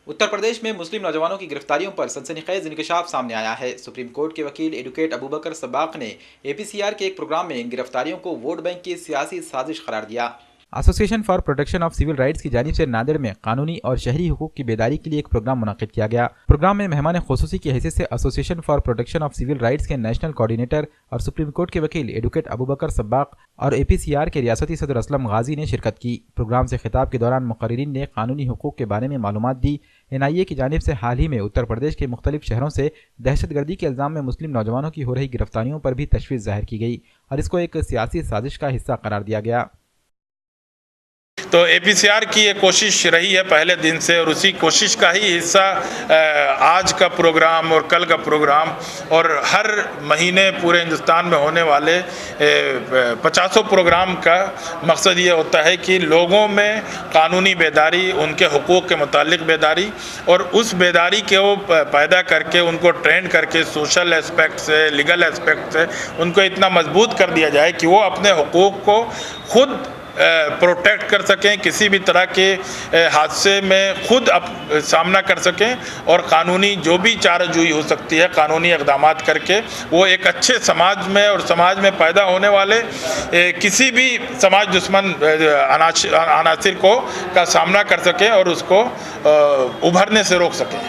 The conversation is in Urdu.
اتر پردیش میں مسلم نوجوانوں کی گرفتاریوں پر سنسنیخیز انکشاف سامنے آیا ہے۔ سپریم کورٹ کے وکیل ایڈوکیٹ ابوبکر صباغ نے APCR کے ایک پروگرام میں ان گرفتاریوں کو ووٹ بینک کی سیاسی سازش قرار دیا۔ ایسوسی ایشن for protection of civil rights کی جانب سے نادر میں قانونی اور شہری حقوق کی بیداری کے لیے ایک پروگرام منعقد کیا گیا۔ پروگرام میں مہمان خصوصی کی حیثیت سے ایسوسی ایشن for protection of civil rights کے نیشنل کوآرڈینیٹر اور سپریم کورٹ کے وکیل ایڈوکیٹ ابوبکر صباغ اور APCR کے ریاستی صدر اسلم غازی نے شرکت کی۔ پروگرام سے خطاب کے دوران مقررین نے قانونی حقوق کے بارے میں معلومات دی۔ NIA کی جانب سے حال ہی میں اتر پردیش کے مختلف شہروں سے دہشت گردی کے الزام میں مسلم نوجوانوں کی ہو رہی گرفتاریوں پر بھی تشویش ظاہر کی گئی اور اس کو ایک سیاسی سازش کا حصہ قرار دیا گیا۔ تو APCR کی یہ کوشش رہی ہے پہلے دن سے، اور اسی کوشش کا ہی حصہ آج کا پروگرام اور کل کا پروگرام، اور ہر مہینے پورے ہندوستان میں ہونے والے 50 پروگرام کا مقصد یہ ہوتا ہے کہ لوگوں میں قانونی بیداری، ان کے حقوق کے متعلق بیداری، اور اس بیداری کے وہ پیدا کر کے ان کو ٹرینڈ کر کے سوشل اسپیکٹ سے، لیگل اسپیکٹ سے ان کو اتنا مضبوط کر دیا جائے کہ وہ اپنے حقوق کو خود پروٹیکٹ کر سکیں، کسی بھی طرح کے حادثے میں خود سامنا کر سکیں، اور قانونی جو بھی چارہ جوئی ہو سکتی ہے قانونی اقدامات کر کے وہ ایک اچھے سماج میں اور سماج میں پیدا ہونے والے کسی بھی سماج دشمن عناصر کا سامنا کر سکیں اور اس کو ابھرنے سے روک سکیں۔